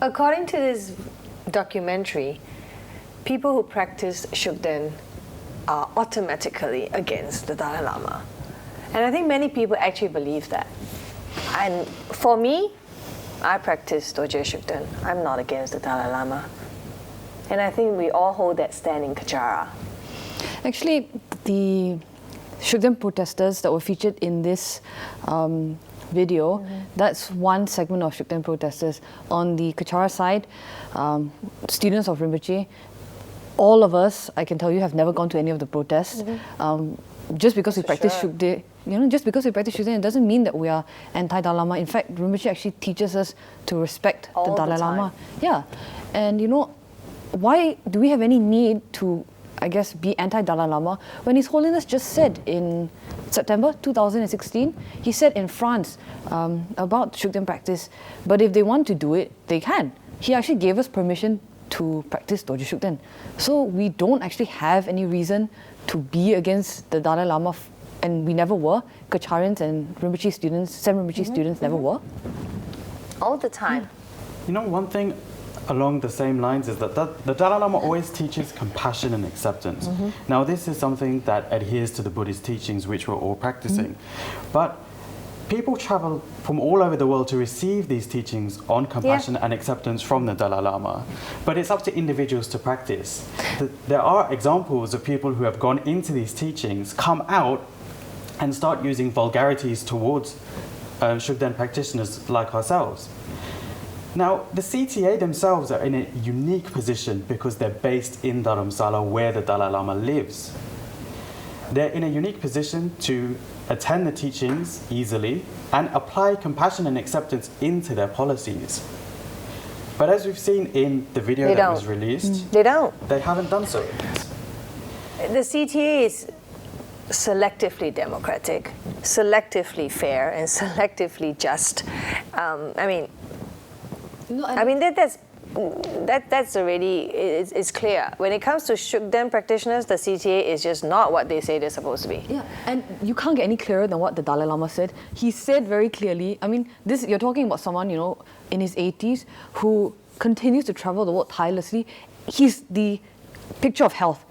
According to this documentary, people who practice Shugden are automatically against the Dalai Lama. And I think many people actually believe that. And for me, I practice Dorje Shugden. I'm not against the Dalai Lama. And I think we all hold that stand in Kachara. Actually, the Shugden protesters that were featured in this video, that's one segment of Shugden protesters. On the Kachara side, students of Rinpoche, all of us, I can tell you, have never gone to any of the protests. Just because we practice Shugden, just because we practice Shugden, it doesn't mean that we are anti-Dalai Lama. In fact, Rinpoche actually teaches us to respect the Dalai Lama. Yeah, and why do we have any need to, I guess, be anti-Dalai Lama when His Holiness just said in September 2016, he said in France about Shugden practice, but if they want to do it, they can. He actually gave us permission to practice Dorje Shugden. So we don't actually have any reason to be against the Dalai Lama, and we never were. Kacharians and Rinpoche students, Tsem Rinpoche students never were. All the time. One thing along the same lines is that the Dalai Lama always teaches compassion and acceptance. Now, this is something that adheres to the Buddhist teachings, which we're all practicing. But people travel from all over the world to receive these teachings on compassion and acceptance from the Dalai Lama. But it's up to individuals to practice. There are examples of people who have gone into these teachings, come out, and start using vulgarities towards Shugden practitioners like ourselves. Now, the CTA themselves are in a unique position because they're based in Dharamsala, where the Dalai Lama lives. They're in a unique position to attend the teachings easily and apply compassion and acceptance into their policies. But as we've seen in the video that was released, they haven't done so. The CTA is selectively democratic, selectively fair, and selectively just. That's already, it's clear. When it comes to Shugden practitioners, the CTA is just not what they say they're supposed to be. Yeah, and you can't get any clearer than what the Dalai Lama said. He said very clearly, you're talking about someone, in his 80s who continues to travel the world tirelessly. He's the picture of health.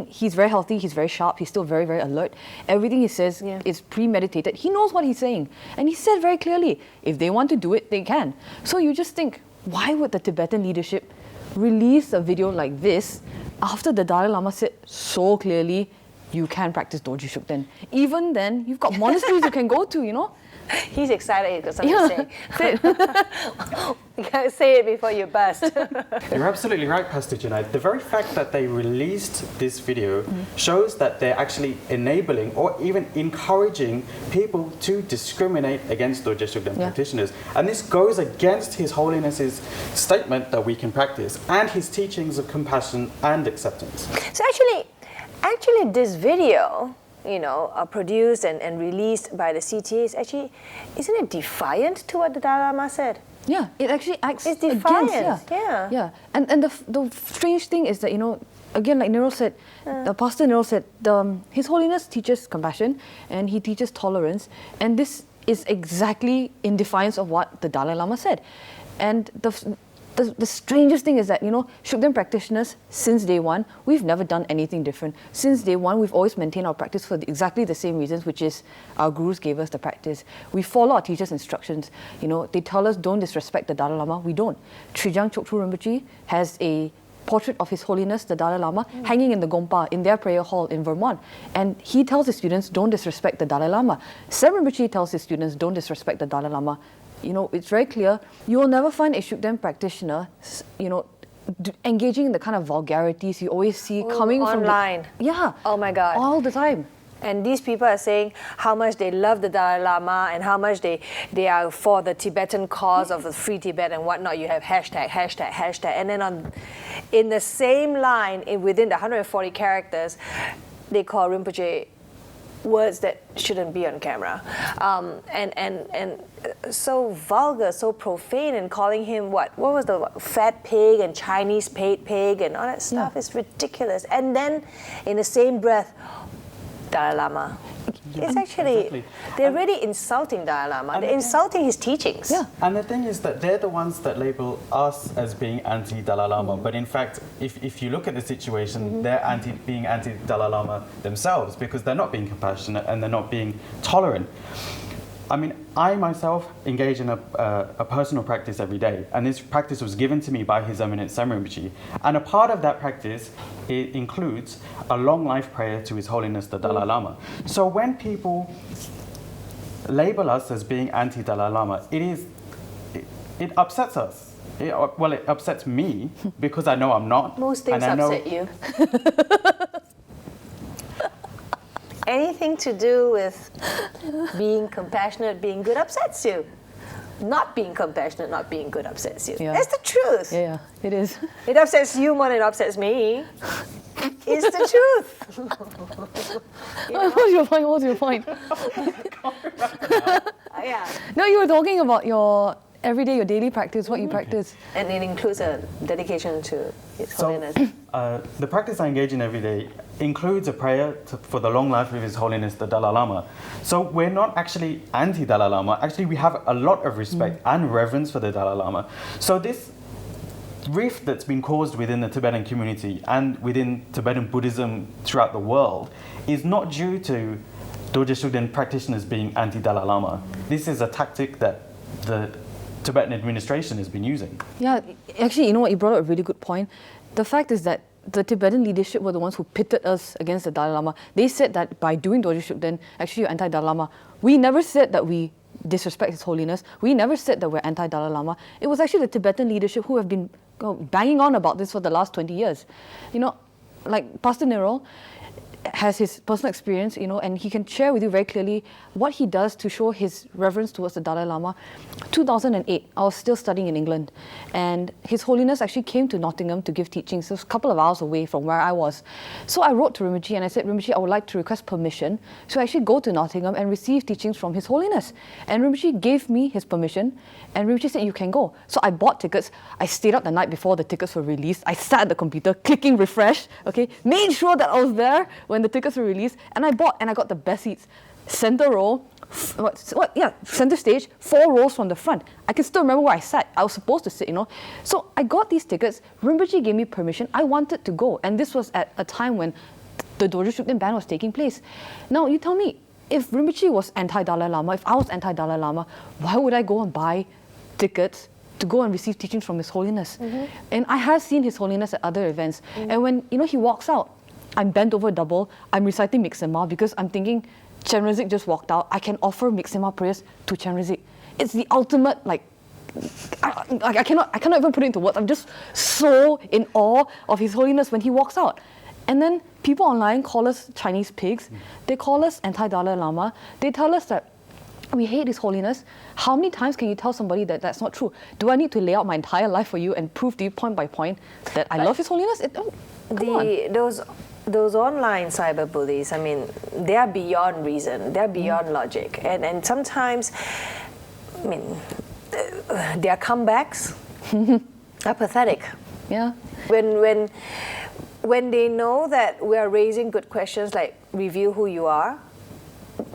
He's very healthy, he's very sharp, he's still very, very alert. Everything he says is premeditated. He knows what he's saying. And he said very clearly, if they want to do it, they can. So you just think, why would the Tibetan leadership release a video like this after the Dalai Lama said so clearly, you can practice Dorje Shugden? Even then, you've got monasteries you can go to, He's excited, he's got something to say. You gotta say it before you burst. You're absolutely right, Pastor Junaid. The very fact that they released this video shows that they're actually enabling or even encouraging people to discriminate against Dorje Shugden practitioners. And this goes against His Holiness's statement that we can practice and his teachings of compassion and acceptance. So actually this video, produced and released by the CTA is actually, isn't it defiant to what the Dalai Lama said? Yeah, it actually acts It's defiant, against, yeah. And the strange thing is that, again, like Nero said, the Pastor Nero said, His Holiness teaches compassion and he teaches tolerance, and this is exactly in defiance of what the Dalai Lama said. And the strangest thing is that, Shugden practitioners, since day one, we've never done anything different. Since day one, we've always maintained our practice for exactly the same reasons, which is our gurus gave us the practice. We follow our teachers' instructions. They tell us don't disrespect the Dalai Lama. We don't. Trijang Choktrul Rinpoche has a portrait of His Holiness, the Dalai Lama, hanging in the Gompa, in their prayer hall in Vermont. And he tells his students, don't disrespect the Dalai Lama. Tsem Rinpoche tells his students, don't disrespect the Dalai Lama. It's very clear. You will never find a Shugden practitioner, engaging in the kind of vulgarities you always see coming online. From Oh my God. All the time. And these people are saying how much they love the Dalai Lama and how much they are for the Tibetan cause of the free Tibet and whatnot. You have hashtag. And then in the same line, within the 140 characters, they call Rinpoche words that shouldn't be on camera, and so vulgar, so profane, and calling him what was the fat pig and Chinese paid pig and all that stuff is ridiculous. And then in the same breath, Dalai Lama. It's actually, exactly. they're really insulting Dalai Lama. They're insulting his teachings. Yeah. And the thing is that they're the ones that label us as being anti-Dalai Lama. But in fact, if you look at the situation, they're being anti-Dalai Lama themselves because they're not being compassionate and they're not being tolerant. I mean, I myself engage in a personal practice every day, and this practice was given to me by His Eminence Tsem Rinpoche. And a part of that practice, it includes a long life prayer to His Holiness the Dalai Lama. So when people label us as being anti-Dalai Lama, it upsets us. It upsets me because I know I'm not. Most things and I know, upset you. Anything to do with being compassionate, being good upsets you. Not being compassionate, not being good upsets you. Yeah. That's the truth. Yeah, it is. It upsets you more than it upsets me. It's the truth. What's your point? What's your point? Yeah. No, you were talking about your everyday, your daily practice, what you practice. And it includes a dedication to His Holiness. The practice I engage in every day includes a prayer for the long life of His Holiness the Dalai Lama. So we're not actually anti-Dalai Lama. Actually, we have a lot of respect and reverence for the Dalai Lama. So this rift that's been caused within the Tibetan community and within Tibetan Buddhism throughout the world is not due to Dorje Shugden practitioners being anti-Dalai Lama. This is a tactic that the Tibetan administration has been using. Yeah, actually, you know what? You brought up a really good point. The fact is that the Tibetan leadership were the ones who pitted us against the Dalai Lama. They said that by doing Dorje Shugden, actually you're anti-Dalai Lama. We never said that we disrespect His Holiness. We never said that we're anti-Dalai Lama. It was actually the Tibetan leadership who have been banging on about this for the last 20 years. You know, like Pastor Nirol has his personal experience, you know, and he can share with you very clearly what he does to show his reverence towards the Dalai Lama. 2008, I was still studying in England, and His Holiness actually came to Nottingham to give teachings. It was a couple of hours away from where I was. So I wrote to Rinpoche and I said, Rinpoche, I would like to request permission to actually go to Nottingham and receive teachings from His Holiness. And Rinpoche gave me his permission, and Rinpoche said, you can go. So I bought tickets. I stayed up the night before the tickets were released. I sat at the computer, clicking refresh, okay, made sure that I was there when the tickets were released, and I bought, and I got the best seats. Center row, center stage, 4 rows from the front. I can still remember where I sat. I was supposed to sit, you know. So I got these tickets. Rinpoche gave me permission. I wanted to go, and this was at a time when the Dorje Shugden ban was taking place. Now, you tell me, if Rinpoche was anti-Dalai Lama, if I was anti-Dalai Lama, why would I go and buy tickets to go and receive teachings from His Holiness? And I have seen His Holiness at other events. And when, you know, he walks out, I'm bent over double, I'm reciting Miksema because I'm thinking, Chenrezig just walked out, I can offer Miksema prayers to Chenrezig. It's the ultimate, like, I cannot even put it into words. I'm just so in awe of His Holiness when he walks out. And then people online call us Chinese pigs, they call us anti-Dalai Lama, they tell us that we hate His Holiness. How many times can you tell somebody that that's not true? Do I need to lay out my entire life for you and prove to you point by point that I love His Holiness? Come on. Those online cyber bullies, I mean, they are beyond reason, they're beyond logic. And sometimes, I mean, their comebacks are pathetic. Yeah. When they know that we are raising good questions like reveal who you are,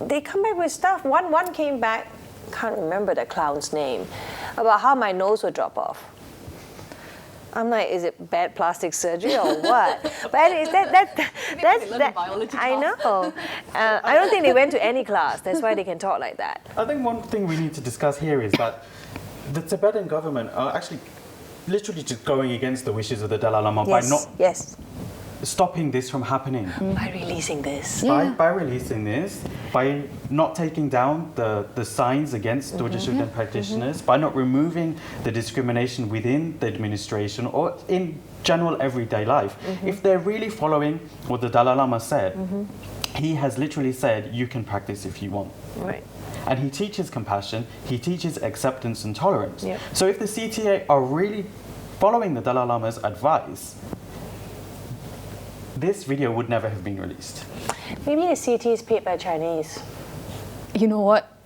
they come back with stuff. One came back, can't remember the clown's name, about how my nose would drop off. I'm like, is it bad plastic surgery or what? But anyways, that's I know. I don't think they went to any class. That's why they can talk like that. I think one thing we need to discuss here is that the Tibetan government are actually literally just going against the wishes of the Dalai Lama by not stopping this from happening. By releasing this. By releasing this, by not taking down the signs against Dorje Shugden practitioners, by not removing the discrimination within the administration or in general everyday life. If they're really following what the Dalai Lama said, he has literally said, you can practice if you want. Right. And he teaches compassion, he teaches acceptance and tolerance. Yep. So if the CTA are really following the Dalai Lama's advice, this video would never have been released. Maybe the CT is paid by Chinese. You know what?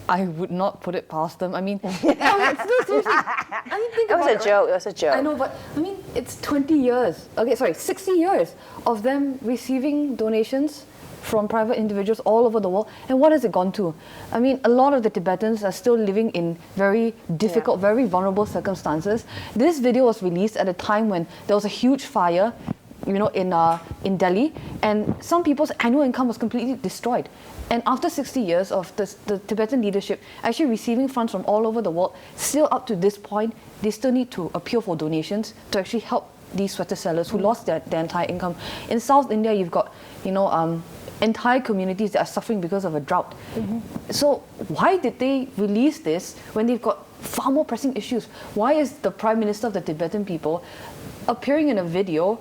I would not put it past them. I mean, seriously. I mean, think It was about a joke. It was a joke. I know, but I mean, it's 20 years. Okay, sorry, 60 years of them receiving donations from private individuals all over the world. And what has it gone to? I mean, a lot of the Tibetans are still living in very difficult, very vulnerable circumstances. This video was released at a time when there was a huge fire, in Delhi, and some people's annual income was completely destroyed. And after 60 years of the Tibetan leadership actually receiving funds from all over the world, still up to this point, they still need to appeal for donations to actually help these sweater sellers who lost their entire income. In South India, you've got, entire communities that are suffering because of a drought. So why did they release this when they've got far more pressing issues? Why is the Prime Minister of the Tibetan people appearing in a video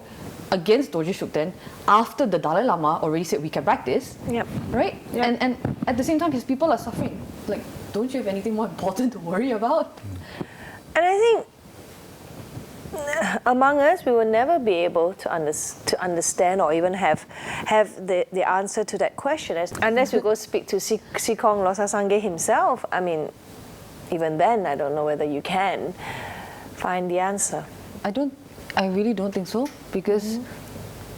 against Dorje Shugden after the Dalai Lama already said we can practice? Right? Yep. And at the same time, his people are suffering. Like, don't you have anything more important to worry about? And I think among us, we will never be able to understand or even have the answer to that question unless we go speak to Sikong Losar Sangye himself. I mean, even then, I don't know whether you can find the answer. I really don't think so, because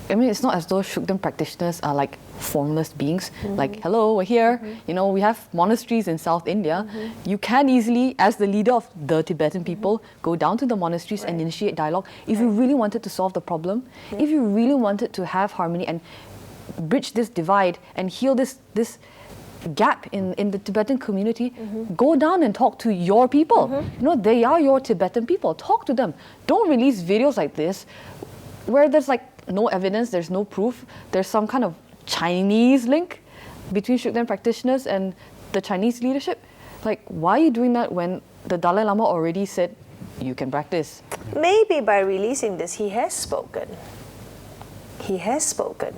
I mean, it's not as though Shugden practitioners are like formless beings, like, hello, we're here, we have monasteries in South India. You can easily, as the leader of the Tibetan people, go down to the monasteries and initiate dialogue. If you really wanted to solve the problem, if you really wanted to have harmony and bridge this divide and heal this gap in the Tibetan community, go down and talk to your people. They are your Tibetan people. Talk to them. Don't release videos like this where there's like no evidence, there's no proof, there's some kind of Chinese link between Shugden practitioners and the Chinese leadership. Like, why are you doing that when the Dalai Lama already said you can practice? Maybe by releasing this, he has spoken. He has spoken.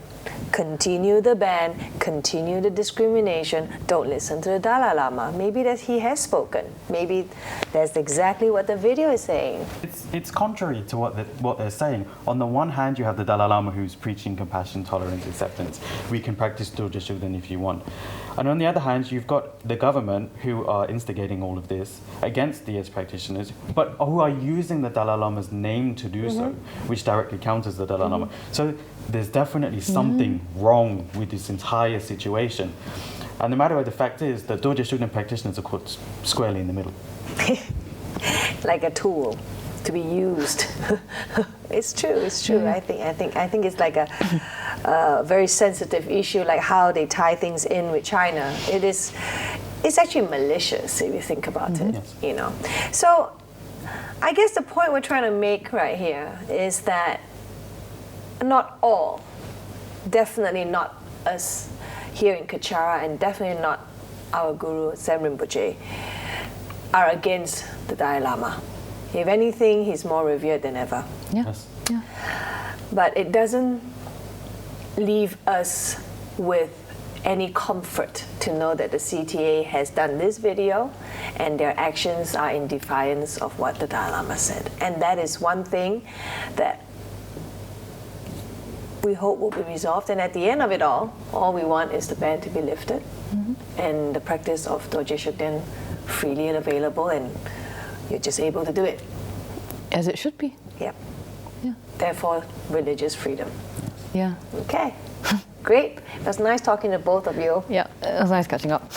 Continue the ban, continue the discrimination, don't listen to the Dalai Lama. Maybe that he has spoken. Maybe that's exactly what the video is saying. It's contrary to what they're saying. On the one hand, you have the Dalai Lama who's preaching compassion, tolerance, acceptance. We can practice Dorje Shugden if you want. And on the other hand, you've got the government who are instigating all of this against the practitioners, but who are using the Dalai Lama's name to do so, which directly counters the Dalai Lama. So there's definitely something wrong with this entire situation. And the matter of the fact is that Dorje Shugden practitioners are caught squarely in the middle. Like a tool to be used. It's true. I think it's like a very sensitive issue, like how they tie things in with China. It's actually malicious if you think about it. Yes. So I guess the point we're trying to make right here is that not all, definitely not us here in Kachara, and definitely not our Guru Tsem Rinpoche, are against the Dalai Lama. If anything, he's more revered than ever. Yes. But it doesn't leave us with any comfort to know that the CTA has done this video and their actions are in defiance of what the Dalai Lama said. And that is one thing that we hope will be resolved. And at the end of it all we want is the ban to be lifted and the practice of Dorje Shugden freely and available, and you're just able to do it. As it should be. Yep. Yeah. Therefore, religious freedom. Yeah. Okay. Great. It was nice talking to both of you. Yeah, it was nice catching up.